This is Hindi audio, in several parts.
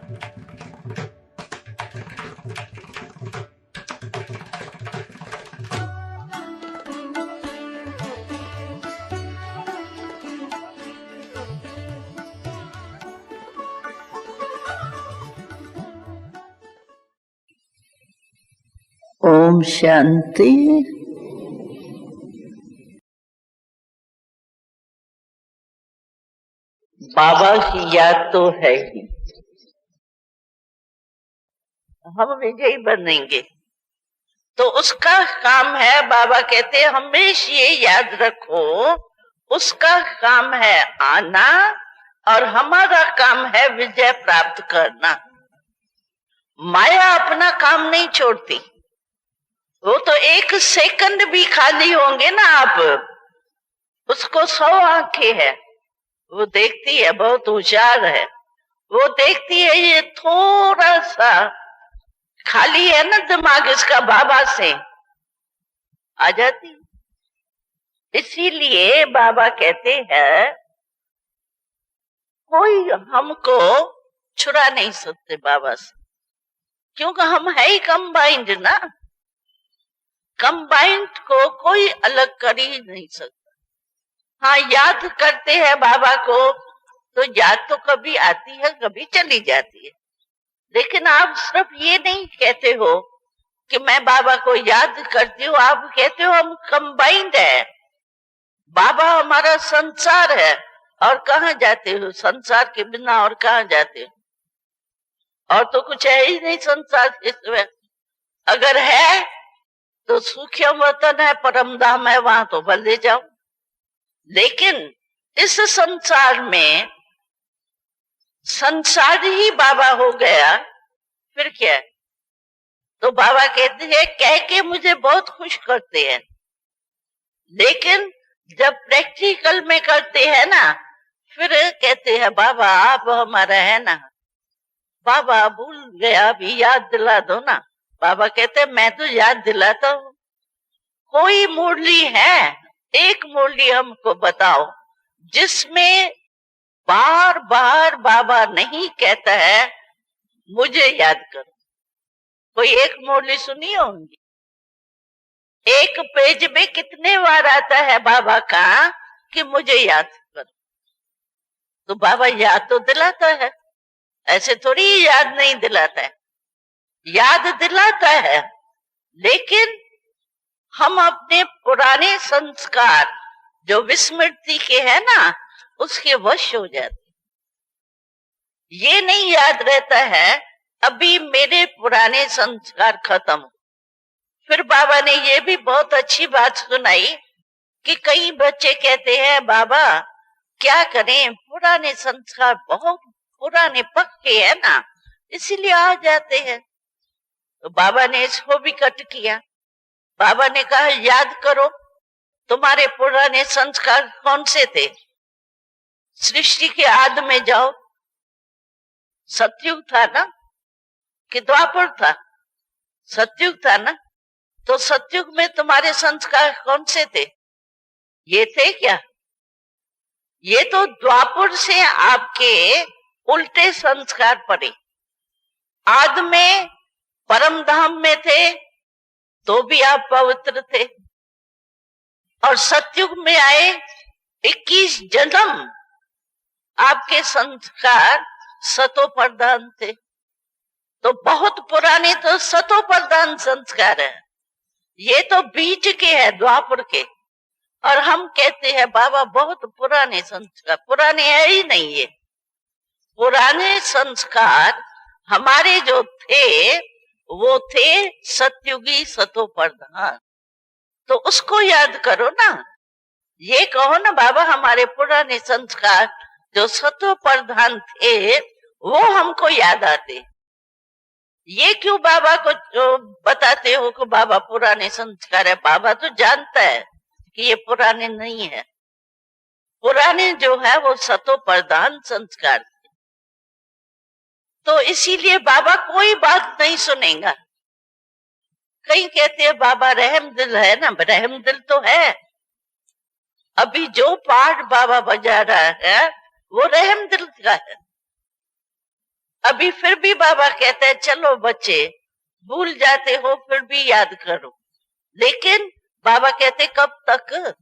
ओम शांति। बाबा की याद तो है ही, हम विजयी बनेंगे तो उसका काम है। बाबा कहते हैं हमेशा ये याद रखो, उसका काम है आना और हमारा काम है विजय प्राप्त करना। माया अपना काम नहीं छोड़ती, वो तो एक सेकंड भी खाली होंगे ना आप, उसको 100 आंखें है, वो देखती है, बहुत होशियार है। वो देखती है ये थोड़ा सा खाली है ना दिमाग इसका, बाबा से आ जाती। इसीलिए बाबा कहते हैं कोई हमको छुड़ा नहीं सकते बाबा से, क्योंकि हम है ही कंबाइंड ना। कंबाइंड को कोई अलग कर ही नहीं सकता। हाँ, याद करते हैं बाबा को तो याद तो कभी आती है कभी चली जाती है, लेकिन आप सिर्फ ये नहीं कहते हो कि मैं बाबा को याद करती हूँ, आप कहते हो हम कंबाइंड है। बाबा हमारा संसार है, और कहाँ जाते हो संसार के बिना, और कहाँ जाते हो? और तो कुछ है ही नहीं संसार के सिवा। अगर है तो सूक्ष्म वतन है, परम धाम है, वहां तो भले जाओ। लेकिन इस संसार में संसार ही बाबा हो गया, फिर क्या है? तो बाबा कहते हैं कह के मुझे बहुत खुश करते हैं, लेकिन जब प्रैक्टिकल में करते हैं ना, फिर कहते हैं बाबा आप हमारा है ना। बाबा भूल गया, अभी याद दिला दो ना। बाबा कहते हैं मैं तो याद दिलाता हूँ। कोई मुरली है, एक मुरली हमको बताओ जिसमें बार बार बाबा नहीं कहता है मुझे याद करो। कोई एक मुरली सुनी होंगी? एक पेज में कितने बार आता है बाबा का कि मुझे याद करो? तो बाबा याद तो दिलाता है, ऐसे थोड़ी याद नहीं दिलाता है, याद दिलाता है। लेकिन हम अपने पुराने संस्कार जो विस्मृति के है ना, उसके वश हो जाते। ये नहीं याद रहता है अभी मेरे पुराने संस्कार खत्म। फिर बाबा ने ये भी बहुत अच्छी बात सुनाई कि कई बच्चे कहते हैं बाबा क्या करें, पुराने संस्कार बहुत पुराने पक्के है ना, इसीलिए आ जाते हैं। तो बाबा ने इसको भी कट किया। बाबा ने कहा याद करो तुम्हारे पुराने संस्कार कौन से थे। सृष्टि के आदि में जाओ, सतयुग था ना कि द्वापर था? सतयुग था ना। तो सतयुग में तुम्हारे संस्कार कौन से थे? ये थे क्या? ये तो द्वापर से आपके उल्टे संस्कार पड़े। आदि में परम धाम में थे तो भी आप पवित्र थे, और सतयुग में आए 21 जन्म आपके संस्कार सतो प्रधान थे। तो बहुत पुराने तो सतो प्रधान संस्कार है, ये तो बीच के है द्वापर के। और हम कहते हैं बाबा बहुत पुराने संस्कार, पुराने है ही नहीं। ये पुराने संस्कार हमारे जो थे वो थे सतयुगी सतो प्रधान। तो उसको याद करो ना। ये कहो ना बाबा हमारे पुराने संस्कार जो सतो प्रधान थे वो हमको याद आते। ये क्यों बाबा को जो बताते हो कि बाबा पुराने संस्कार है? बाबा तो जानता है कि ये पुराने नहीं है। पुराने जो है वो सतो प्रधान संस्कार। तो इसीलिए बाबा कोई बात नहीं सुनेगा। कई कहते हैं बाबा रहम दिल है ना, रहम दिल तो है। अभी जो पाठ बाबा बजा रहा है वो रहम दिल का है। अभी फिर भी बाबा कहते हैं चलो बच्चे, भूल जाते हो फिर भी याद करो। लेकिन बाबा कहते कब तक?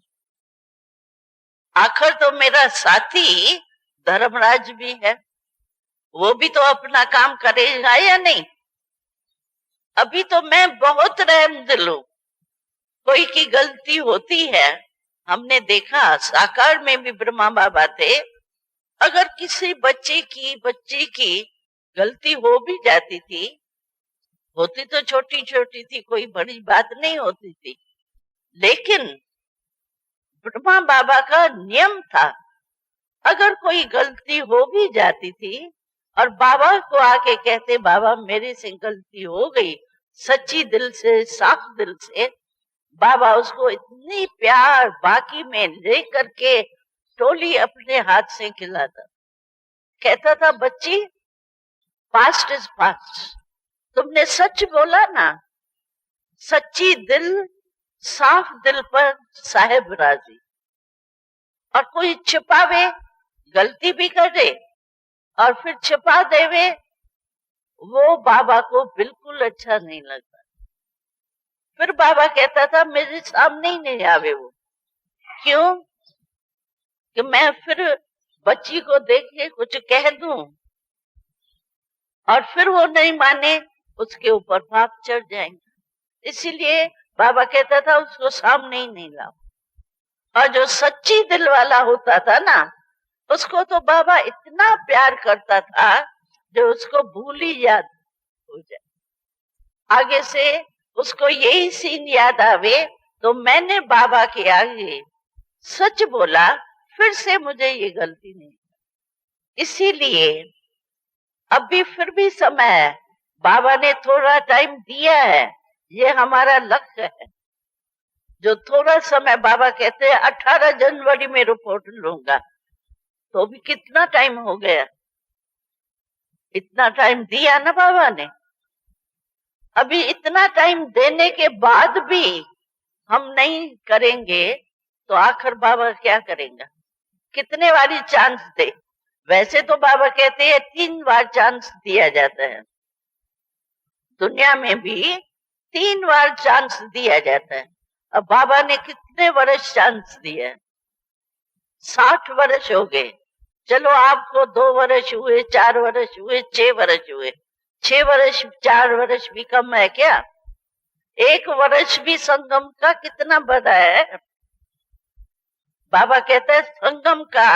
आखिर तो मेरा साथी धर्मराज भी है, वो भी तो अपना काम करेगा या नहीं? अभी तो मैं बहुत रहम दिल हूं, कोई की गलती होती है, हमने देखा साकार में भी ब्रह्मा बाबा थे, अगर किसी बच्ची की गलती हो भी जाती थी, होती तो छोटी छोटी थी, कोई बड़ी बात नहीं होती थी, लेकिन ब्रह्मा बाबा का नियम था, अगर कोई गलती हो भी जाती थी और बाबा को आके कहते बाबा मेरे से गलती हो गई, सच्ची दिल से साफ दिल से, बाबा उसको इतनी प्यार बाकी में लेकर के टोली अपने हाथ से खिलाता, कहता था बच्ची पास्ट इज पास्ट, तुमने सच बोला ना, सच्ची दिल साफ दिल पर साहेब राजी। और कोई छिपावे, गलती भी करे और फिर छिपा देवे, वो बाबा को बिल्कुल अच्छा नहीं लगता। फिर बाबा कहता था मेरे सामने ही नहीं आवे वो, क्यों? कि मैं फिर बच्ची को देख के कुछ कह दूं और फिर वो नहीं माने, उसके ऊपर पाप चढ़ जाएंगे, इसीलिए बाबा कहता था उसको सामने ही नहीं लाओ। और जो सच्ची दिल वाला होता था ना, उसको तो बाबा इतना प्यार करता था जो उसको भूल ही याद हो जाए। आगे से उसको यही सीन याद आवे तो मैंने बाबा के आगे सच बोला, फिर से मुझे ये गलती नहीं। इसीलिए अभी फिर भी समय है, बाबा ने थोड़ा टाइम दिया है, ये हमारा लक्ष्य है। जो थोड़ा समय, बाबा कहते हैं 18 जनवरी में रिपोर्ट लूंगा, तो भी कितना टाइम हो गया, इतना टाइम दिया ना बाबा ने। अभी इतना टाइम देने के बाद भी हम नहीं करेंगे तो आखिर बाबा क्या करेंगे? कितने बारी चांस दे? वैसे तो बाबा कहते हैं 3 बार चांस दिया जाता है, दुनिया में भी 3 बार चांस दिया जाता है। अब बाबा ने कितने वर्ष चांस दिए? 60 वर्ष हो गए। चलो आपको 2 वर्ष हुए, 4 वर्ष हुए, 6 वर्ष हुए, 6 वर्ष 4 वर्ष भी कम है क्या? 1 वर्ष भी संगम का कितना बड़ा है? बाबा कहते हैं संगम का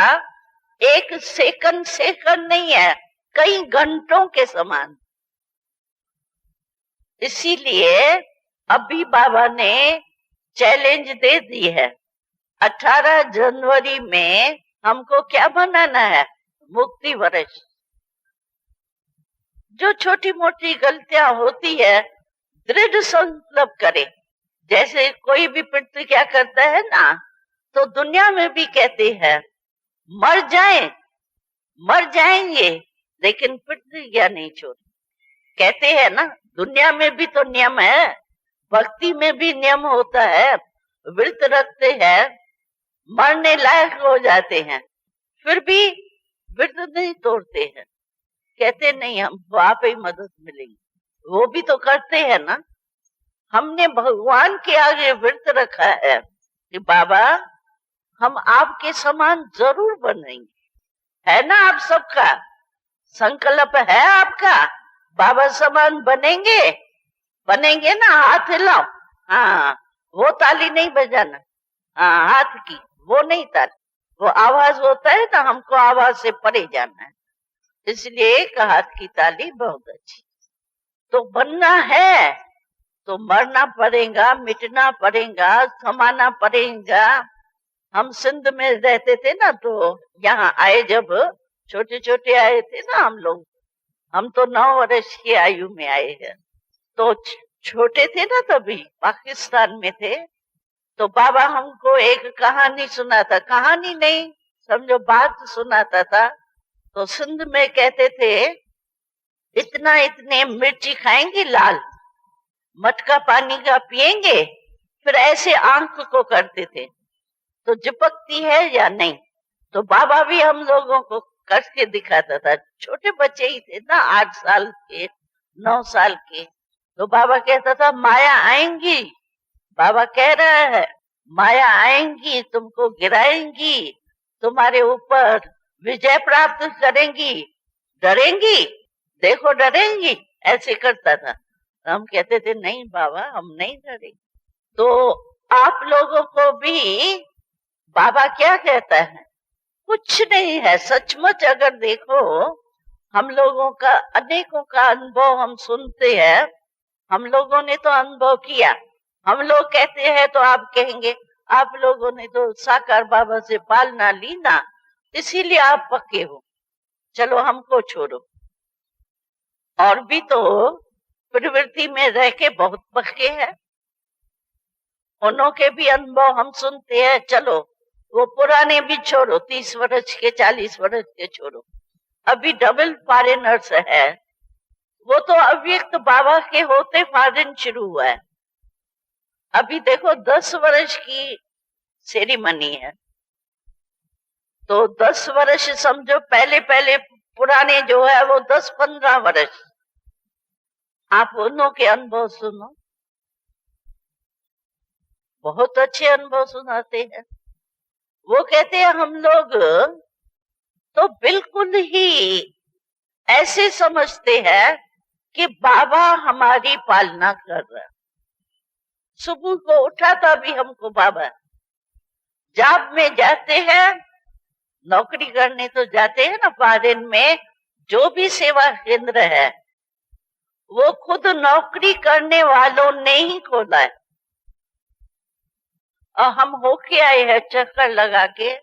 1 सेकंड नहीं है, कई घंटों के समान। इसीलिए अभी बाबा ने चैलेंज दे दी है, 18 जनवरी में हमको क्या बनाना है? मुक्ति वर्ष। जो छोटी मोटी गलतियां होती है, दृढ़ संकल्प करे। जैसे कोई भी प्रतिज्ञा करता है ना, तो दुनिया में भी कहते हैं मर जाएंगे लेकिन प्रतिज्ञा नहीं छोड़। कहते हैं ना, दुनिया में भी तो नियम है, भक्ति में भी नियम होता है, व्रत रखते हैं, मरने लायक हो जाते हैं, फिर भी व्रत नहीं तोड़ते हैं, कहते नहीं हम आप ही मदद मिलेगी, वो भी तो करते हैं ना। हमने भगवान के आगे व्रत रखा है कि बाबा हम आपके समान जरूर बनेंगे, है ना? आप सबका संकल्प है आपका, बाबा समान बनेंगे, बनेंगे ना? हाथ हिलाओ। हाँ, वो ताली नहीं बजाना, हाँ हाथ की, वो नहीं ताली, वो आवाज होता है ना, हमको आवाज से परे जाना है, इसलिए एक हाथ की ताली बहुत अच्छी। तो बनना है तो मरना पड़ेगा, मिटना पड़ेगा, समाना पड़ेगा। हम सिंध में रहते थे ना, तो यहाँ आए जब छोटे छोटे आए थे ना हम लोग, हम तो 9 वर्ष की आयु में आए हैं, तो छोटे थे ना, तभी पाकिस्तान में थे। तो बाबा हमको एक कहानी सुनाता, कहानी नहीं समझो बात सुनाता था। तो सिंध में कहते थे इतने मिर्ची खाएंगे लाल, मटका पानी का पिएंगे, फिर ऐसे आंख को करते थे, तो चिपकती है या नहीं? तो बाबा भी हम लोगों को करके दिखाता था। छोटे बच्चे ही थे ना, 8 साल के, 9 साल के। तो बाबा कहता था माया आएंगी, बाबा कह रहा है माया आएंगी, तुमको गिराएंगी, तुम्हारे ऊपर विजय प्राप्त करेंगी, डरेंगी, देखो डरेंगी, ऐसे करता था। हम कहते थे नहीं बाबा, हम नहीं डरेंगे। तो आप लोगों को भी बाबा क्या कहता है, कुछ नहीं है। सचमुच अगर देखो, हम लोगों का अनेकों का अनुभव हम सुनते हैं, हम लोगों ने तो अनुभव किया। हम लोग कहते हैं तो आप कहेंगे आप लोगों ने तो साकार बाबा से पालना ली ना, इसीलिए आप पक्के हो। चलो हमको छोड़ो, और भी तो प्रवृत्ति में रह के बहुत पक्के हैं, उन्हों के भी अनुभव हम सुनते हैं। चलो वो पुराने भी छोड़ो, 30 वर्ष के, 40 वर्ष के छोड़ो। अभी डबल फॉरेनर्स है, वो तो अव्यक्त बाबा के होते फॉरेन शुरू हुआ है। अभी देखो 10 वर्ष की सेरेमनी है, तो 10 वर्ष समझो, पहले पहले पुराने जो है वो 10-15 वर्ष। आप उन्हों के अनुभव सुनो, बहुत अच्छे अनुभव सुनाते हैं। वो कहते हैं हम लोग तो बिल्कुल ही ऐसे समझते हैं कि बाबा हमारी पालना कर रहा है। सुबह को उठाता भी हमको बाबा, जॉब में जाते हैं, नौकरी करने तो जाते हैं ना फॉरेन में, जो भी सेवा केंद्र है वो खुद नौकरी करने वालों ने ही खोला है। और हम होके आए हैं चक्कर लगा के,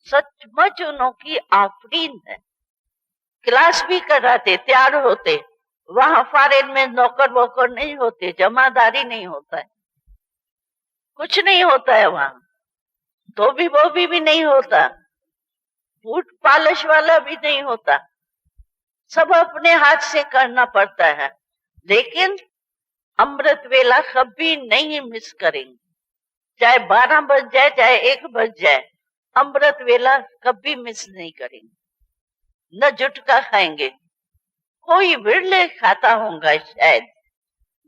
सचमुच उनकी आफरीन है। क्लास भी कराते, तैयार होते, वहां फॉरेन में नौकर वोकर नहीं होते, जमादारी नहीं होता है, कुछ नहीं होता है वहां, तो भी वो भी नहीं होता, बूट पॉलिश वाला भी नहीं होता, सब अपने हाथ से करना पड़ता है। लेकिन अमृत वेला कभी नहीं मिस करेंगे, चाहे 12 बज जाए, चाहे 1 बज जाए, अमृत वेला कभी मिस नहीं करेंगे। न जुटका खाएंगे, कोई विरले खाता होगा शायद,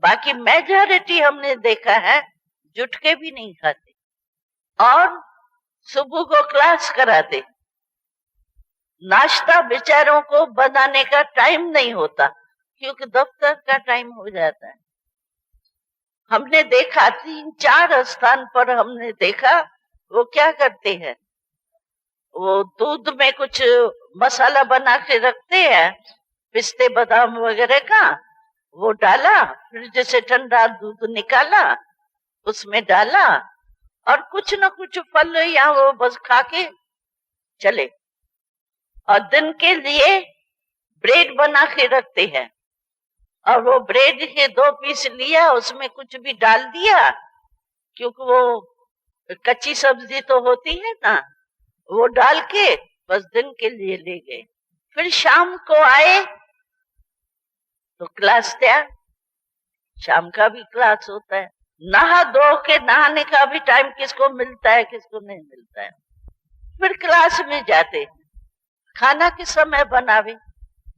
बाकी मेजॉरिटी हमने देखा है जुटके भी नहीं खाते। और सुबह को क्लास कराते, नाश्ता बेचारों को बनाने का टाइम नहीं होता, क्योंकि दफ्तर का टाइम हो जाता है। हमने देखा 3-4 स्थान पर हमने देखा, वो क्या करते हैं, वो दूध में कुछ मसाला बना के रखते हैं, पिस्ते बादाम वगैरह का, वो डाला, फिर जैसे ठंडा दूध निकाला, उसमें डाला, और कुछ न कुछ फल या वो बस खा के चले। और दिन के लिए ब्रेड बना के रखते हैं, और वो ब्रेड के 2 पीस लिया, उसमें कुछ भी डाल दिया, क्योंकि वो कच्ची सब्जी तो होती है ना, वो डाल के बस दिन के लिए ले गए। फिर शाम को आए तो क्लास तैयार, शाम का भी क्लास होता है। नहा धो के, नहाने का भी टाइम किसको मिलता है, किसको नहीं मिलता है। फिर क्लास में जाते, खाना किस समय बनावे,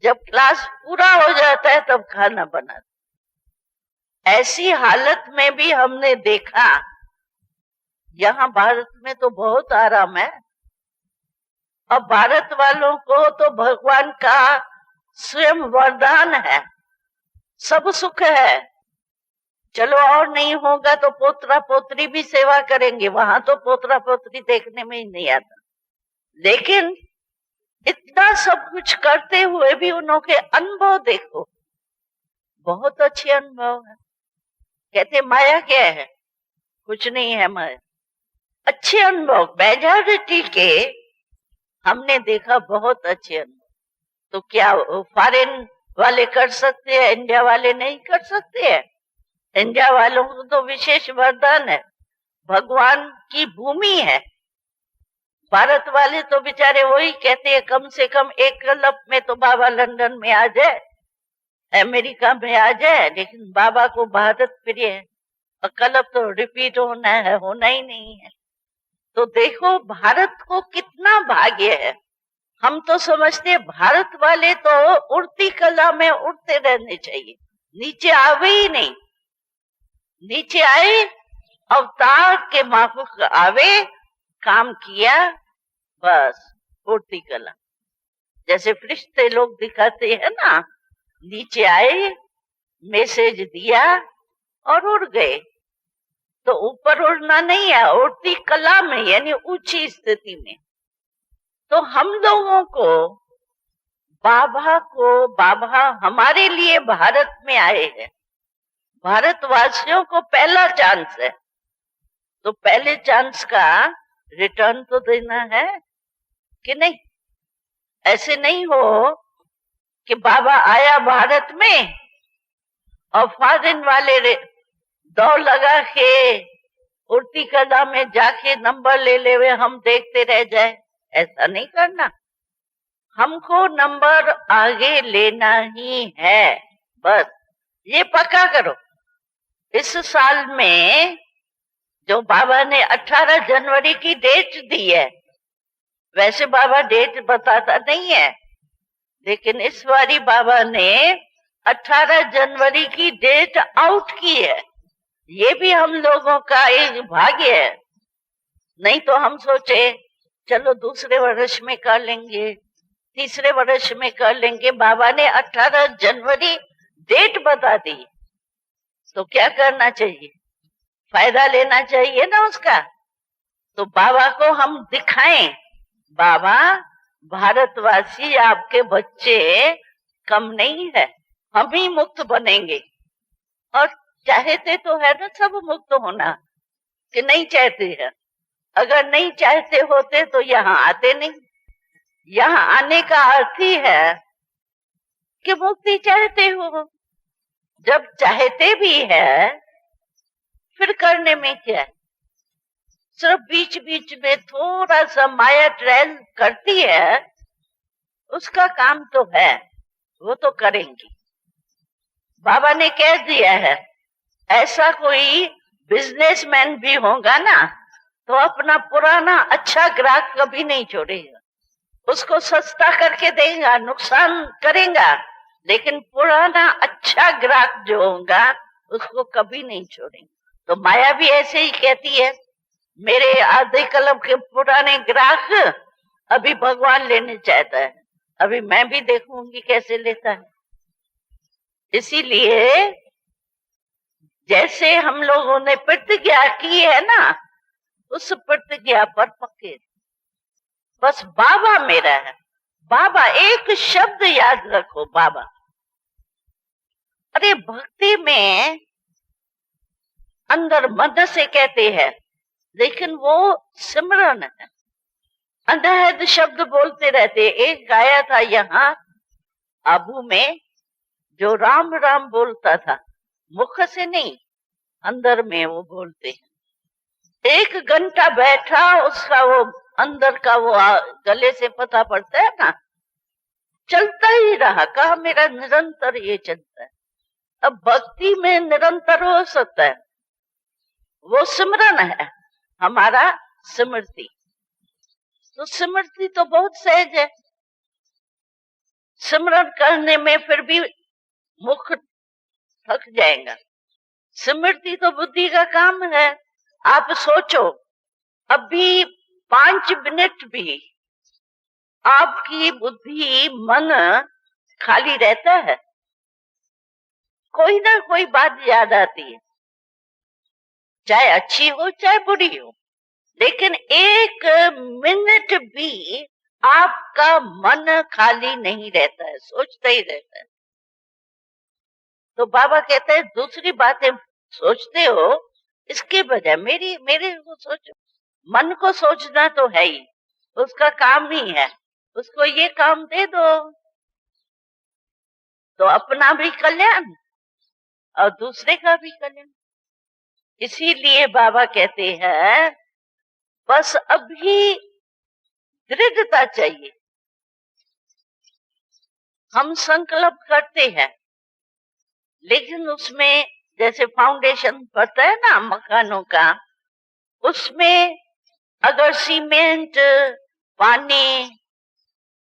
जब क्लास पूरा हो जाता है तब खाना बनाते। ऐसी हालत में भी हमने देखा, यहाँ भारत में तो बहुत आराम है, और भारत वालों को तो भगवान का स्वयं वरदान है, सब सुख है। चलो और नहीं होगा तो पोतरा पोतरी भी सेवा करेंगे, वहां तो पोतरा पोतरी देखने में ही नहीं आता। लेकिन इतना सब कुछ करते हुए भी उनके अनुभव देखो, बहुत अच्छे अनुभव है। कहते माया क्या है, कुछ नहीं है माया, अच्छे अनुभव मेजॉरिटी के हमने देखा, बहुत अच्छे अनुभव। तो क्या फॉरेन वाले कर सकते हैं, इंडिया वाले नहीं कर सकते हैं? इंडिया वालों को तो विशेष वरदान है, भगवान की भूमि है। भारत वाले तो बेचारे वही कहते हैं, कम से कम एक कल्प में तो बाबा लंदन में आ जाए, अमेरिका में आ जाए, लेकिन बाबा को भारत प्रिय है, और कल्प तो रिपीट होना है, होना ही नहीं है। तो देखो भारत को कितना भाग्य है, हम तो समझते भारत वाले तो उड़ती कला में उड़ते रहने चाहिए, नीचे आवे ही नहीं। नीचे आए, अवतार के माफक आवे, काम किया, बस उड़ती कला। जैसे फरिश्ते लोग दिखाते हैं ना, नीचे आए, मैसेज दिया और उड़ गए। तो ऊपर उड़ना नहीं है, उड़ती कला में, यानी ऊंची स्थिति में। तो हम लोगों को बाबा हमारे लिए भारत में आए हैं। भारतवासियों को पहला चांस है, तो पहले चांस का रिटर्न तो देना है कि नहीं। ऐसे नहीं हो कि बाबा आया भारत में और फॉरेन वाले दौड़ लगा के उड़ती कला में जाके नंबर ले ले हुए हम देखते रह जाए। ऐसा नहीं करना, हमको नंबर आगे लेना ही है, बस ये पक्का करो। इस साल में जो बाबा ने 18 जनवरी की डेट दी है, वैसे बाबा डेट बताता नहीं है, लेकिन इस बारी बाबा ने 18 जनवरी की डेट आउट की है। ये भी हम लोगों का एक भाग्य है। नहीं तो हम सोचे चलो दूसरे वर्ष में कर लेंगे, तीसरे वर्ष में कर लेंगे। बाबा ने 18 जनवरी डेट बता दी, तो क्या करना चाहिए, फायदा लेना चाहिए ना उसका। तो बाबा को हम दिखाएं, बाबा भारतवासी आपके बच्चे कम नहीं है, हम ही मुक्त बनेंगे। और चाहते तो है ना सब मुक्त होना, कि नहीं चाहते हैं। अगर नहीं चाहते होते तो यहाँ आते नहीं। यहाँ आने का अर्थ ही है कि मुक्ति चाहते हो। जब चाहते भी है फिर करने में क्या है। सिर्फ बीच बीच में थोड़ा सा माया ट्रेल करती है, उसका काम तो है, वो तो करेंगी। बाबा ने कह दिया है, ऐसा कोई बिजनेसमैन भी होगा ना तो अपना पुराना अच्छा ग्राहक कभी नहीं छोड़ेगा, उसको सस्ता करके देगा, नुकसान करेगा, लेकिन पुराना अच्छा ग्राहक जो होगा उसको कभी नहीं छोड़ेगा। तो माया भी ऐसे ही कहती है, मेरे आधे कलम के पुराने ग्राहक अभी भगवान लेने चाहता है, अभी मैं भी देखूंगी कैसे लेता है। इसीलिए जैसे हम लोगों ने प्रतिज्ञा की है ना, उस प्रतिज्ञा पर पक्के। बस बाबा मेरा है, बाबा एक शब्द याद रखो, बाबा। अरे भक्ति में अंदर मन से कहते हैं, लेकिन वो सिमरन है, अनहद शब्द बोलते रहते। एक गाया था यहाँ आबू में, जो राम राम बोलता था, मुख से नहीं, अंदर में वो बोलते हैं। 1 घंटा बैठा, उसका वो अंदर का वो गले से पता पड़ता है ना, चलता ही रहा। कहा मेरा निरंतर ये चलता है। अब भक्ति में निरंतर हो सकता है, वो सिमरन है हमारा, स्मृति। तो स्मृति तो बहुत सहज है, सिमरन करने में फिर भी मुख थक जाएगा। स्मृति तो बुद्धि का काम है। आप सोचो, अभी 5 मिनट भी आपकी बुद्धि मन खाली रहता है, कोई ना कोई बात याद आती है, चाहे अच्छी हो चाहे बुरी हो, लेकिन 1 मिनट भी आपका मन खाली नहीं रहता है, सोचता ही रहता है। तो बाबा कहते हैं दूसरी बातें सोचते हो, इसके बजाय मेरे को सोचो। मन को सोचना तो है ही, उसका काम ही है, उसको ये काम दे दो तो अपना भी कल्याण और दूसरे का भी कल्याण। इसीलिए बाबा कहते हैं बस अभी दृढ़ता चाहिए। हम संकल्प करते हैं, लेकिन उसमें जैसे फाउंडेशन पड़ता है ना मकानों का, उसमें अगर सीमेंट, पानी,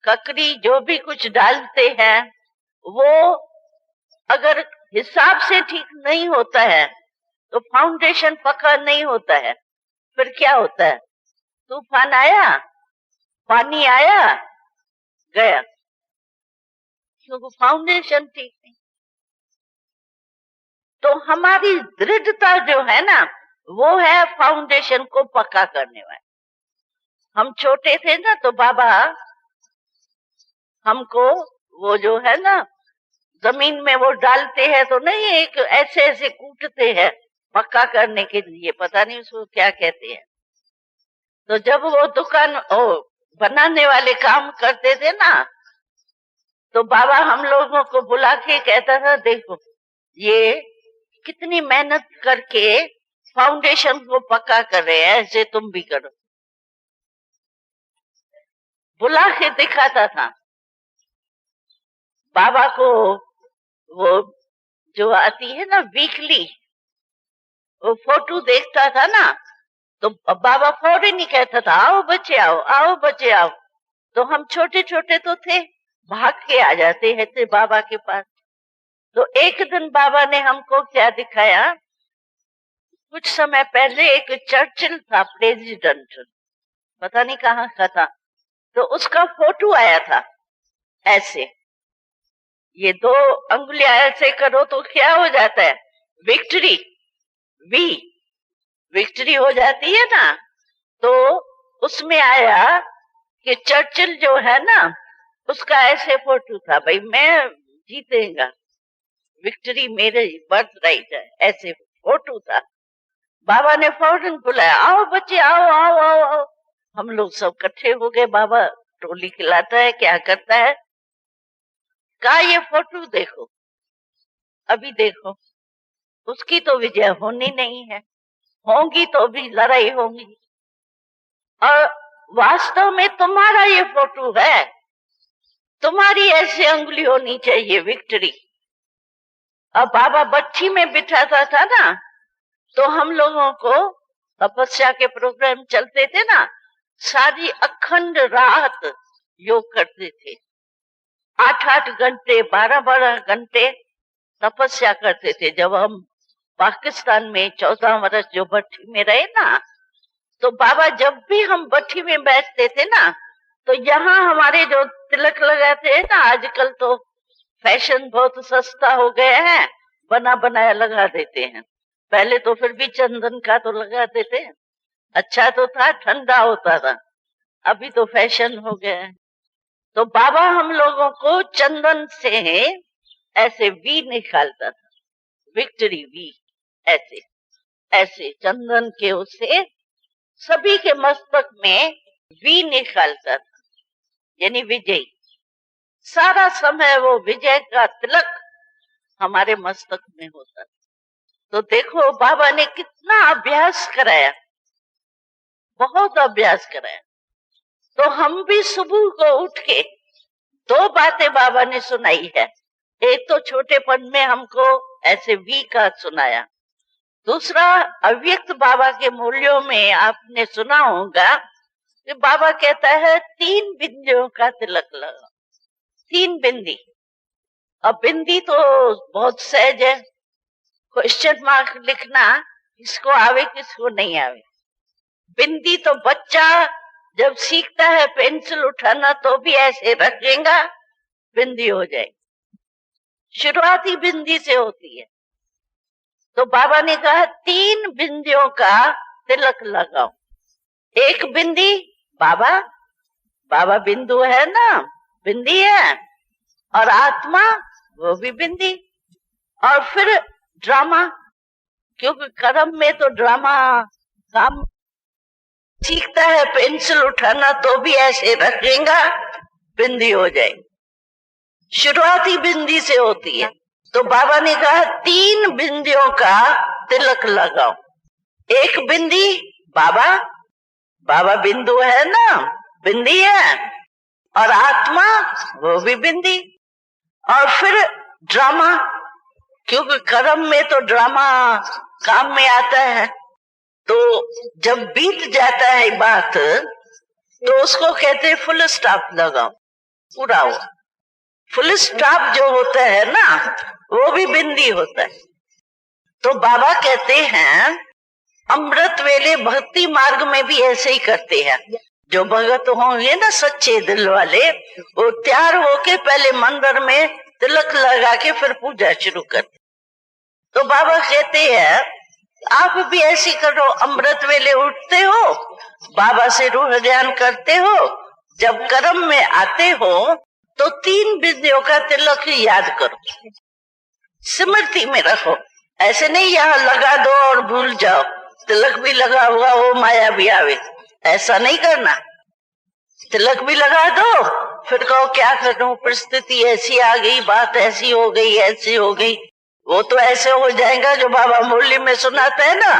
ककड़ी जो भी कुछ डालते हैं वो अगर हिसाब से ठीक नहीं होता है तो फाउंडेशन पक्का नहीं होता है। फिर क्या होता है, तूफान आया, पानी आया, गया, क्योंकि फाउंडेशन ठीक नहीं। तो हमारी दृढ़ता जो है ना वो है फाउंडेशन को पक्का करने वाली। हम छोटे थे ना तो बाबा हमको वो जो है ना जमीन में वो डालते हैं तो नहीं, एक ऐसे ऐसे कूटते हैं पक्का करने के लिए, पता नहीं उसको क्या कहते हैं। तो जब वो दुकान बनाने वाले काम करते थे ना तो बाबा हम लोगों को बुला के कहता था, देखो ये कितनी मेहनत करके फाउंडेशन को पक्का कर रहे हैं, ऐसे तुम भी करो। बुला के दिखाता था। बाबा को वो जो आती है ना वीकली, वो फोटो देखता था ना तो बाबा फौरन ही कहता था, आओ बच्चे आओ, आओ बच्चे आओ। तो हम छोटे छोटे तो थे, भाग के आ जाते हैं थे बाबा के पास। तो एक दिन बाबा ने हमको क्या दिखाया, कुछ समय पहले एक चर्चिल था प्रेसिडेंट, पता नहीं कहाँ का था, तो उसका फोटो आया था ऐसे, ये 2 अंगुलियां ऐसे करो तो क्या हो जाता है, विक्ट्री, वी विक्ट्री हो जाती है ना। तो उसमें आया कि चर्चिल जो है ना उसका ऐसे फोटो था, भाई मैं जीतेगा, विक्ट्री मेरे बर्थ राइट है, ऐसे फोटो था। बाबा ने फौरन बुलाया, आओ बच्चे आओ आओ आओ आओ। हम लोग सब इकट्ठे हो गए। बाबा टोली खिलाता है, क्या करता है, कहा ये फोटो देखो, अभी देखो, उसकी तो विजय होनी नहीं है, होंगी तो भी लड़ाई होंगी, और वास्तव में तुम्हारा ये फोटो है, तुम्हारी ऐसी उंगली होनी चाहिए विक्ट्री। अब बाबा बच्ची में बिठाता था ना तो हम लोगों को तपस्या के प्रोग्राम चलते थे ना, सारी अखंड रात योग करते थे, 8-8 घंटे 12-12 घंटे तपस्या करते थे। जब हम पाकिस्तान में 14 वर्ष जो भट्टी में रहे ना, तो बाबा जब भी हम भट्टी में बैठते थे ना तो यहाँ हमारे जो तिलक लगाते हैं ना, आजकल तो फैशन बहुत सस्ता हो गया है, बना बनाया लगा देते हैं, पहले तो फिर भी चंदन का तो लगाते थे, अच्छा तो था, ठंडा होता था, अभी तो फैशन हो गया है। तो बाबा हम लोगों को चंदन से ऐसे वी निकालता था, विक्ट्री वी, ऐसे ऐसे चंदन के उससे सभी के मस्तक में वी निकालता था, यानी विजयी। सारा समय वो विजय का तिलक हमारे मस्तक में होता था। तो देखो बाबा ने कितना अभ्यास कराया, बहुत अभ्यास कराया। तो हम भी सुबह को उठ के 2 बातें बाबा ने सुनाई है। एक तो छोटेपन में हमको ऐसे वी का सुनाया, दूसरा अव्यक्त बाबा के मूल्यों में आपने सुना होगा कि बाबा कहता है 3 बिंदियों का तिलक लगा, 3 बिंदी। अब बिंदी तो बहुत सहज है, क्वेश्चन मार्क लिखना किसको आवे किसको नहीं आवे। बिंदी तो बच्चा जब सीखता है पेंसिल उठाना तो भी ऐसे रखेगा, बिंदी हो जाएगी, शुरुआती बिंदी से होती है। तो बाबा ने कहा 3 बिंदियों का तिलक लगाओ। एक बिंदी बाबा, बाबा बिंदु है ना, बिंदी है, और आत्मा वो भी बिंदी, और फिर ड्रामा, क्योंकि कर्म में तो ड्रामा काम सीखता है, पेंसिल उठाना तो भी ऐसे रखेगा, बिंदी हो जाएगी, शुरुआती बिंदी से होती है। तो बाबा ने कहा 3 बिंदियों का तिलक लगाओ। एक बिंदी बाबा, बाबा बिंदु है ना, बिंदी है, और आत्मा वो भी बिंदी, और फिर ड्रामा, क्योंकि कर्म में तो ड्रामा काम में आता है। तो जब बीत जाता है बात तो उसको कहते हैं फुल स्टॉप लगाओ। पूरा हुआ। फुल स्टॉप जो होता है ना, वो भी बिंदी होता है। तो बाबा कहते हैं अमृत वेले भक्ति मार्ग में भी ऐसे ही करते हैं। जो भगत होंगे ना सच्चे दिल वाले, वो तैयार होके पहले मंदिर में तिलक लगा के फिर पूजा शुरू करते। तो बाबा कहते हैं आप भी ऐसी करो, अमृत वेले उठते हो, बाबा से रूह ज्ञान करते हो, जब कर्म में आते हो तो 3 बिंदियों का तिलक याद करो, स्मृति में रखो। ऐसे नहीं यहाँ लगा दो और भूल जाओ, तिलक भी लगा हुआ वो माया भी आवे, ऐसा नहीं करना। तिलक भी लगा दो, फिर कहो क्या करूं, परिस्थिति ऐसी आ गई, बात ऐसी हो गई, ऐसी हो गई। वो तो ऐसे हो जाएगा जो बाबा मुरली में सुनाते हैं ना,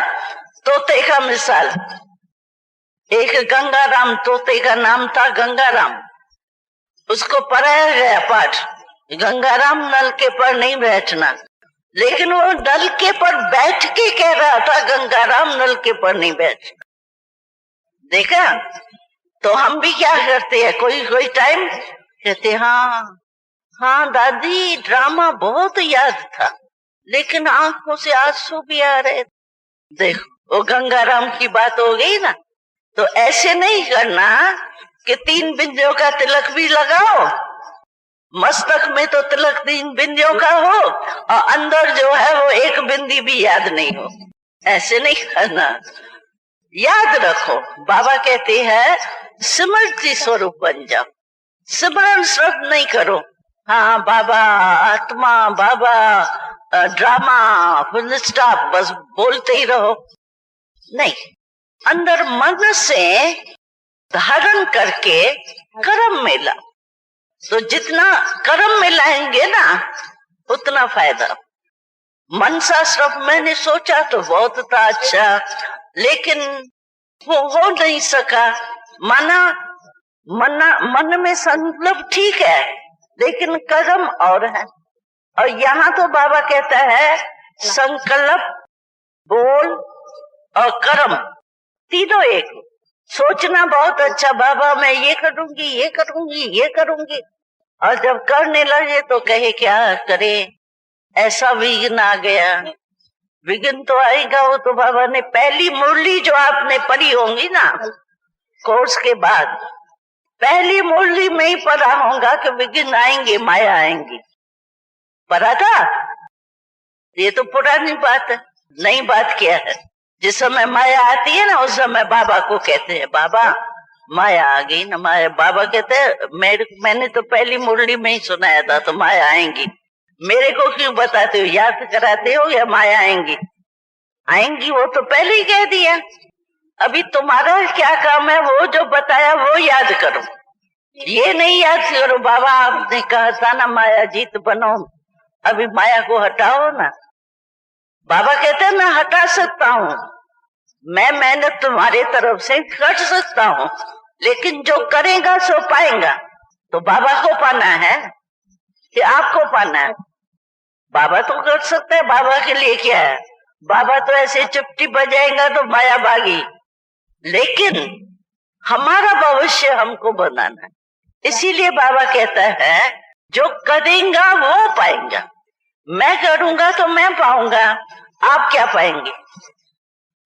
तोते का मिसाल। एक गंगाराम, तोते का नाम था गंगाराम, उसको पढ़ाया गया पाठ, गंगाराम नलके पर नहीं बैठना, लेकिन वो नलके पर बैठ के कह रहा था गंगाराम नलके पर नहीं बैठना। देखा? तो हम भी क्या करते हैं, कोई टाइम कहते हाँ दादी ड्रामा बहुत याद था, लेकिन आंखों से आंसू भी आ रहे। देखो वो गंगाराम की बात हो गई ना। तो ऐसे नहीं करना कि 3 बिंदियों का तिलक भी लगाओ, मस्तक में तो तिलक 3 बिंदियों का हो और अंदर जो है वो 1 बिंदी भी याद नहीं हो। ऐसे नहीं करना, याद रखो। बाबा कहते हैं स्मृति स्वरूप बन जाओ, सिमरन शब्द नहीं करो। हाँ बाबा आत्मा, बाबा ड्रामा, फुल स्टॉप, बस बोलते ही रहो। नहीं, अंदर मन से धारण करके कर्म में लाओ। तो जितना कर्म में लाएंगे ना उतना फायदा। मनसा शब्द मैंने सोचा तो बहुत था अच्छा, लेकिन वो हो नहीं सका। मन में संकल्प ठीक है, लेकिन कर्म और है। और यहाँ तो बाबा कहता है संकल्प, बोल और कर्म तीनों एक। सोचना बहुत अच्छा, बाबा मैं ये करूंगी, ये करूंगी, ये करूंगी, और जब करने लगे तो कहे क्या करे, ऐसा विघ्न आ गया। विघ्न तो आएगा, वो तो बाबा ने पहली मुरली जो आपने पढ़ी होंगी ना कोर्स के बाद, पहली मुरली में ही पढ़ा होगा कि विघ्न आएंगे, माया आएंगी। पढ़ा था? ये तो पुरानी बात है, नई बात क्या है। जिस समय माया आती है ना उस समय बाबा को कहते हैं बाबा माया आ गई ना। माया, बाबा कहते हैं मैंने तो पहली मुरली में ही सुनाया था, तो माया आएंगी। मेरे को क्यों बताते हो, याद कराते हो या माया आएंगी? आएंगी, वो तो पहले ही कह दिया। अभी तुम्हारा क्या काम है, वो जो बताया वो याद करो, ये नहीं याद करो बाबा आपने कहा था ना माया जीत बनो, अभी माया को हटाओ ना। बाबा कहते हैं मैं हटा सकता हूँ, मैं मेहनत तुम्हारे तरफ से कर सकता हूँ, लेकिन जो करेगा सो पाएगा। तो बाबा को पाना है कि आपको पाना है? बाबा तो कर सकता है, बाबा के लिए क्या है। बाबा तो ऐसे चुप्टी बजाएगा तो माया भागी, लेकिन हमारा भविष्य हमको बनाना है। इसीलिए बाबा कहता है जो करेगा वो पाएगा। मैं करूंगा तो मैं पाऊंगा, आप क्या पाएंगे?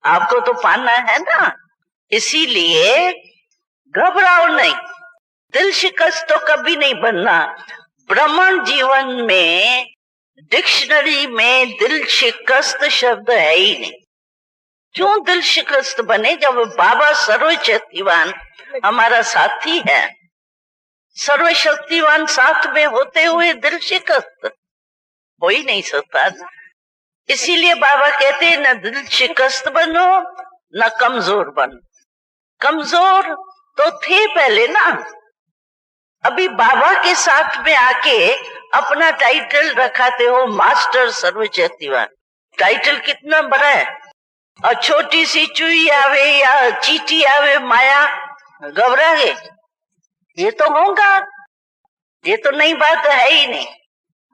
आपको तो पाना है ना। इसीलिए घबराओ नहीं, दिल शिकस्त तो कभी नहीं बनना। ब्राह्मण जीवन में डिक्शनरी में दिल शिकस्त शब्द है ही नहीं। क्यों दिल शिकस्त बने जब बाबा सर्वशक्तिवान हमारा साथी है। सर्वशक्तिवान साथ में होते हुए दिल शिकस्त हो ही नहीं सकता। इसीलिए बाबा कहते हैं न दिल शिकस्त बनो न कमजोर बनो। कमजोर तो थे पहले ना, अभी बाबा के साथ में आके अपना टाइटल रखाते हो मास्टर सर्वशक्तिवान। टाइटल कितना बड़ा है, और छोटी सी चुई आवे या चीटी आवे माया घबरा गए, ये तो होगा, ये तो नई बात है ही नहीं।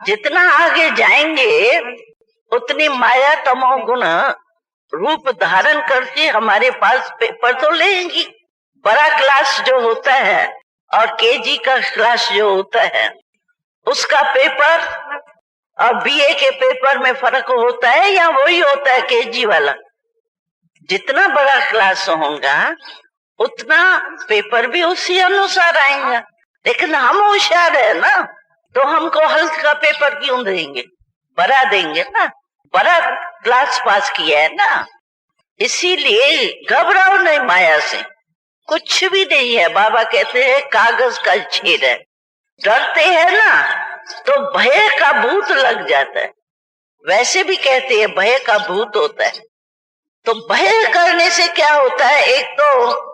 जितना आगे जाएंगे उतनी माया तमोगुण रूप धारण करके हमारे पास पेपर तो लेंगी। बड़ा क्लास जो होता है और केजी का क्लास जो होता है उसका पेपर और बीए के पेपर में फर्क होता है या वही होता है केजी वाला? जितना बड़ा क्लास होगा उतना पेपर भी उसी अनुसार आएगा। लेकिन हम होशियार है ना, तो हमको हल्का पेपर क्यों देंगे, बड़ा देंगे ना, बड़ा क्लास पास किया है ना। इसीलिए घबराओ नहीं माया से, कुछ भी नहीं है। बाबा कहते हैं कागज का छेद है। डरते हैं ना तो भय का भूत लग जाता है। वैसे भी कहते हैं भय का भूत होता है। तो भय करने से क्या होता है, एक तो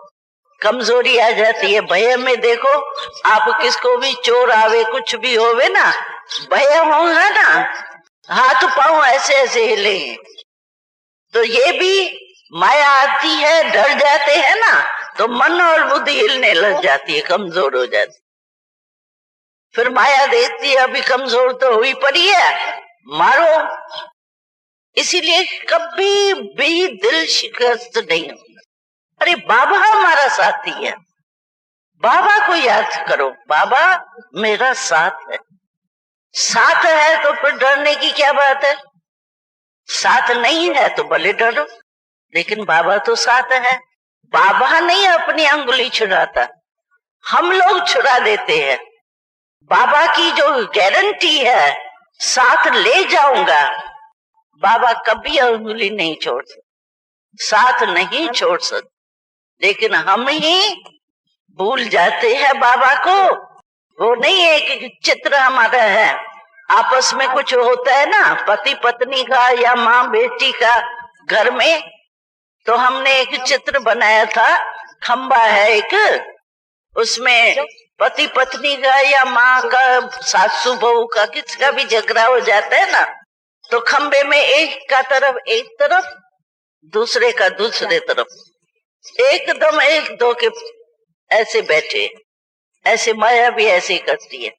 कमजोरी आ जाती है। भय में देखो, आप किसको भी चोर आवे कुछ भी होवे ना, भय होगा ना, हाथ पांव ऐसे ऐसे हिलेंगे। तो ये भी माया आती है, डर जाते हैं ना, तो मन और बुद्धि हिलने लग जाती है, कमजोर हो जाती। फिर माया देखती है अभी कमजोर तो हुई पड़ी है, मारो। इसीलिए कभी भी दिल शिकस्त नहीं होता। अरे बाबा हमारा साथी है, बाबा को याद करो, बाबा मेरा साथ है। साथ है तो फिर डरने की क्या बात है? साथ नहीं है तो भले डरो, लेकिन बाबा तो साथ है। बाबा नहीं अपनी अंगुली छुड़ाता, हम लोग छुड़ा देते हैं। बाबा की जो गारंटी है, साथ ले जाऊंगा, बाबा कभी अंगुली नहीं छोड़ सकते, साथ नहीं छोड़ सकते। लेकिन हम ही भूल जाते हैं बाबा को। वो नहीं है कि चित्र हमारा है, आपस में कुछ होता है ना, पति पत्नी का या माँ बेटी का घर में, तो हमने एक चित्र बनाया था, खंबा है एक, उसमें पति पत्नी का या माँ का, सासू बहू का, किसका भी झगड़ा हो जाता है ना, तो खंबे में एक का तरफ एक तरफ, दूसरे का दूसरे तरफ, एकदम एक दो के ऐसे बैठे। ऐसे माया भी ऐसे करती है,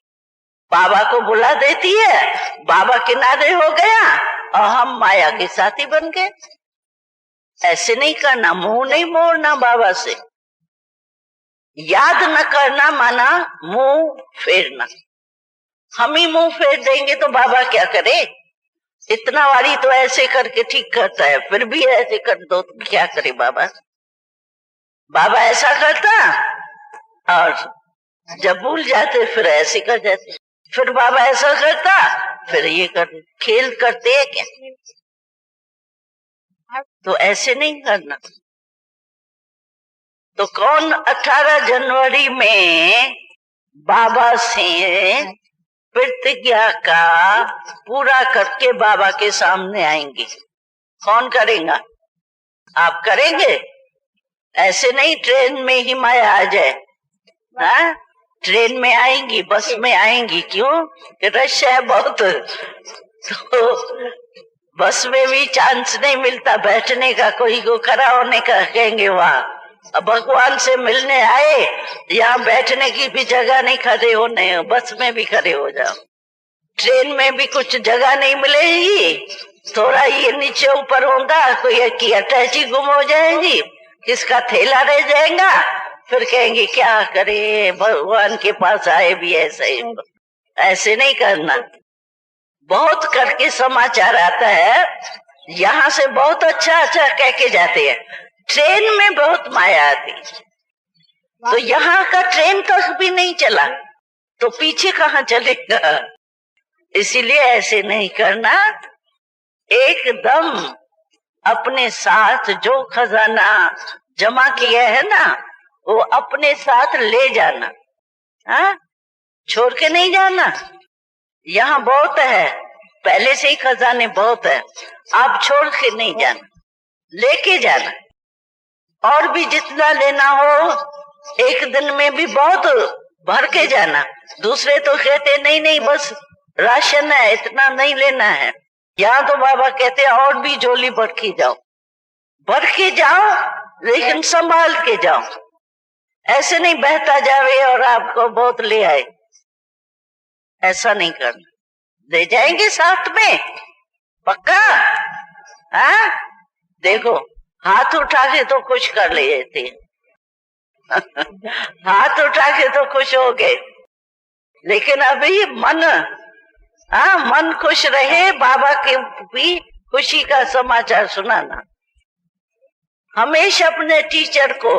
बाबा को बुला देती है, बाबा किनारे हो गया और हम माया के साथी बन गए। ऐसे नहीं करना, मुंह नहीं मोड़ना बाबा से। याद न करना माना मुंह फेरना। हम ही मुंह फेर देंगे तो बाबा क्या करे? इतना वारी तो ऐसे करके ठीक करता है, फिर भी ऐसे कर दो तो क्या करे बाबा? बाबा ऐसा करता और जब भूल जाते फिर ऐसे कर जाते, फिर बाबा ऐसा करता फिर ये कर, खेल करते हैं क्या? तो ऐसे नहीं करना। तो कौन 18 जनवरी में बाबा से प्रतिज्ञा का पूरा करके बाबा के सामने आएंगे? कौन करेगा? आप करेंगे? ऐसे नहीं ट्रेन में ही माया आ जाए। हाँ, ट्रेन में आएंगी, बस में आएंगी, क्यों कि रश है बहुत, तो बस में भी चांस नहीं मिलता बैठने का, कोई को खड़ा होने का। कहेंगे वहां अब भगवान से मिलने आए, यहाँ बैठने की भी जगह नहीं, खड़े होने, बस में भी खड़े हो जाओ। ट्रेन में भी कुछ जगह नहीं मिलेगी, थोड़ा ये नीचे ऊपर होगा, कोई की अटैची गुम हो जाएगी, किसका थैला रह जाएगा, फिर कहेंगे क्या करे, भगवान के पास आए भी ऐसे ही। ऐसे नहीं करना। बहुत करके समाचार आता है, यहाँ से बहुत अच्छा अच्छा कह के जाते हैं, ट्रेन में बहुत माया आती, तो यहाँ का ट्रेन तक भी नहीं चला तो पीछे कहाँ चलेगा? इसीलिए ऐसे नहीं करना। एकदम अपने साथ जो खजाना जमा किया है ना, वो अपने साथ ले जाना। हाँ, छोड़ के नहीं जाना। यहाँ बहुत है, पहले से ही खजाने बहुत है, आप छोड़ के नहीं जाना, लेके जाना। और भी जितना लेना हो एक दिन में भी बहुत भर के जाना। दूसरे तो कहते नहीं नहीं बस राशन है, इतना नहीं लेना है। यहाँ तो बाबा कहते हैं और भी झोली भर के जाओ, भर के जाओ, लेकिन संभाल के जाओ। ऐसे नहीं बहता जावे और आपको बहुत ले आए, ऐसा नहीं करना। ले जाएंगे साथ में, पक्का? हाँ, देखो हाथ उठा के तो कुछ कर ले जाते हैं, हाथ उठा के तो खुश हो गए, लेकिन अभी मन खुश रहे, बाबा के भी खुशी का समाचार सुनाना। हमेशा अपने टीचर को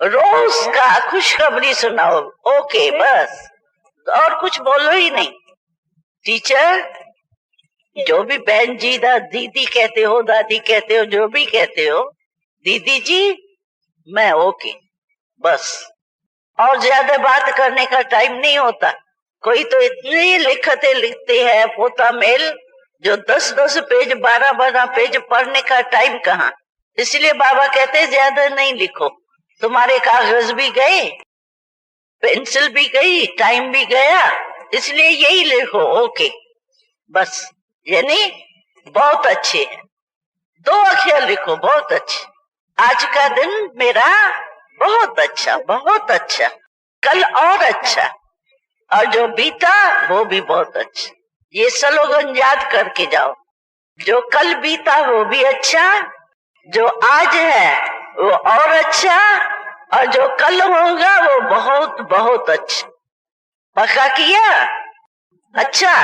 रोज का खुशखबरी सुनाओ। ओके, बस और कुछ बोलो ही नहीं। टीचर, जो भी बहन जी दीदी कहते हो, दादी कहते हो, जो भी कहते हो, दीदी जी मैं ओके, बस। और ज्यादा बात करने का टाइम नहीं होता। कोई तो इतनी लिखते लिखते हैं पोता मेल, जो 10-10 पेज 12-12 पेज पढ़ने का टाइम कहाँ। इसलिए बाबा कहते ज्यादा नहीं लिखो, तुम्हारे कागज भी गए, पेंसिल भी गई, टाइम भी गया, इसलिए यही लिखो ओके बस। यानी बहुत अच्छे, 2 अक्षर लिखो, बहुत अच्छे। आज का दिन मेरा बहुत अच्छा, बहुत अच्छा, कल और अच्छा, और जो बीता वो भी बहुत अच्छा। ये स्लोगन याद करके जाओ। जो कल बीता वो भी अच्छा, जो आज है वो और अच्छा, और जो कल होगा वो बहुत बहुत अच्छा। पक्का किया? अच्छा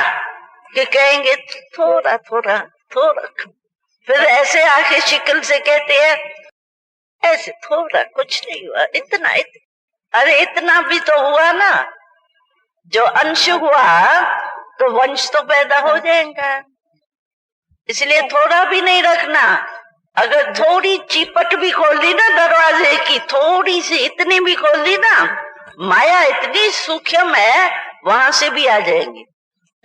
कि कहेंगे थोड़ा थोड़ा थोड़ा, फिर ऐसे आके शिकल से कहते हैं ऐसे थोड़ा, कुछ नहीं हुआ, इतना। अरे इतना भी तो हुआ ना। जो अंश हुआ तो वंश तो पैदा हो जाएगा, इसलिए थोड़ा भी नहीं रखना। अगर थोड़ी चिपट भी खोल दी ना दरवाजे की, थोड़ी सी इतनी भी खोल दी ना, माया इतनी सूक्ष्म है, वहां से भी आ जाएंगे।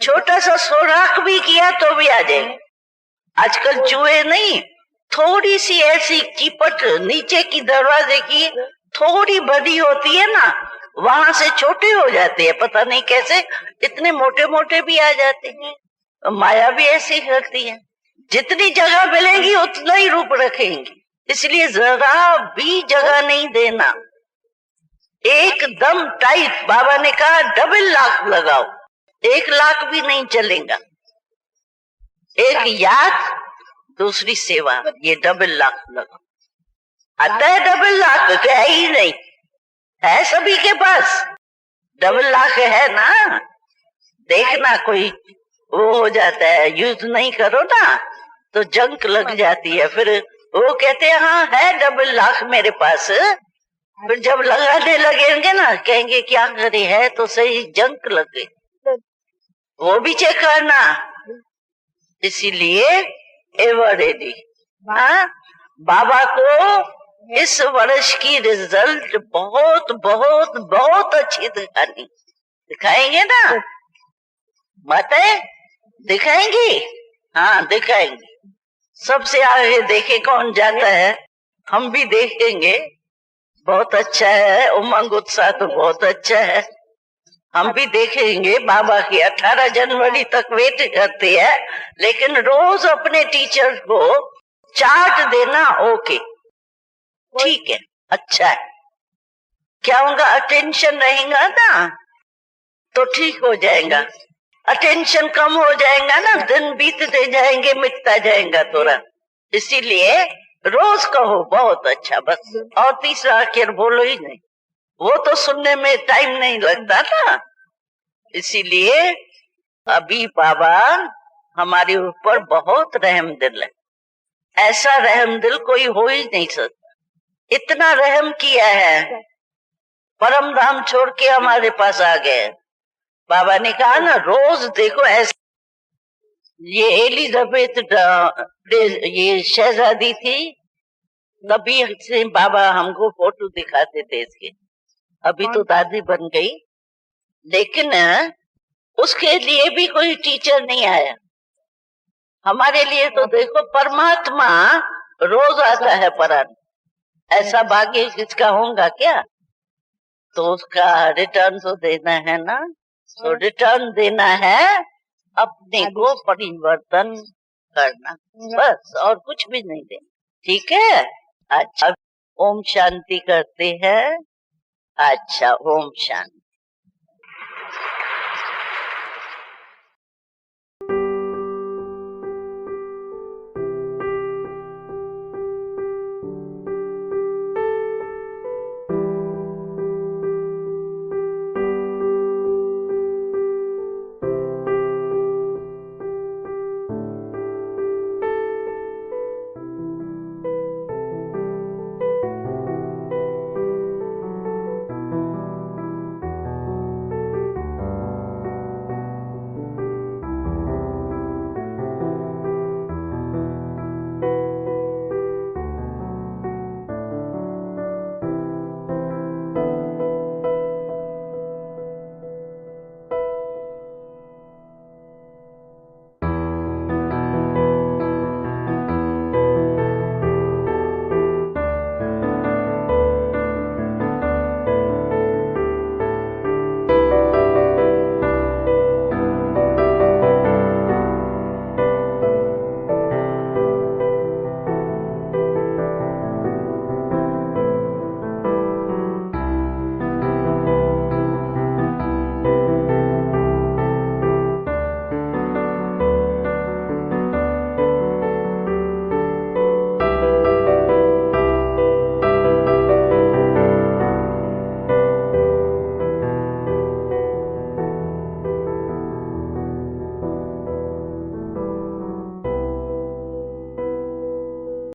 छोटा सा सुराख भी किया तो भी आ जाएंगे। आजकल चूहे नहीं, थोड़ी सी ऐसी चिपट नीचे की दरवाजे की थोड़ी बड़ी होती है ना, वहां से छोटे हो जाते हैं, पता नहीं कैसे इतने मोटे मोटे भी आ जाते हैं। माया भी ऐसी करती है, जितनी जगह मिलेगी उतना ही रूप रखेंगे। इसलिए जरा भी जगह नहीं देना, एकदम टाइट। बाबा ने कहा डबल लॉक लगाओ, 1 लाख भी नहीं चलेगा। एक याद, दूसरी सेवा, ये डबल लॉक लगाओ। आता है डबल लॉक? है ही नहीं, है सभी के पास डबल लॉक है ना। देखना कोई वो हो जाता है, यूज नहीं करो ना तो जंक लग जाती है। फिर वो कहते हैं हाँ है डबल लॉक मेरे पास, फिर जब लगाने लगेंगे ना कहेंगे क्या करे, है तो सही, जंक लग गई, वो भी चेक करना। इसीलिए एवर रेडी। बाबा को इस वर्ष की रिजल्ट बहुत बहुत बहुत अच्छी दिखाएंगे ना। माताएं दिखाएंगी, हाँ दिखाएंगे। सबसे आगे देखे कौन जाता है, हम भी देखेंगे। बहुत अच्छा है, उमंग उत्साह तो बहुत अच्छा है, हम भी देखेंगे। बाबा की 18 जनवरी तक वेट करते हैं, लेकिन रोज अपने टीचर को चार्ट देना। ओके ठीक है, अच्छा है, क्या होगा, अटेंशन रहेगा ना तो ठीक हो जाएगा। अटेंशन कम हो जाएगा ना, दिन बीतते जाएंगे, मिटता जाएगा तुरंत। इसीलिए रोज कहो बहुत अच्छा, बस। और तीसरा अक्षर बोलो ही नहीं, वो तो सुनने में टाइम नहीं लगता ना। इसीलिए अभी बाबा हमारे ऊपर बहुत रहम दिल है, ऐसा रहम दिल कोई हो ही नहीं सकता। इतना रहम किया है, परम धाम छोड़ के हमारे पास आ गए। बाबा ने कहा ना रोज देखो ऐसे। ये एलिजाबेथ ये शहजादी थी, तभी से बाबा हमको फोटो दिखाते थे इसके। अभी तो दादी बन गई, लेकिन उसके लिए भी कोई टीचर नहीं आया। हमारे लिए तो देखो परमात्मा रोज आता है परान। ऐसा भाग्य किसका होगा क्या? तो उसका रिटर्न तो देना है ना, तो रिटर्न देना है, अपने को परिवर्तन करना, बस, और कुछ भी नहीं देना। ठीक है, अच्छा ओम शांति करते हैं। अच्छा ओम शांति।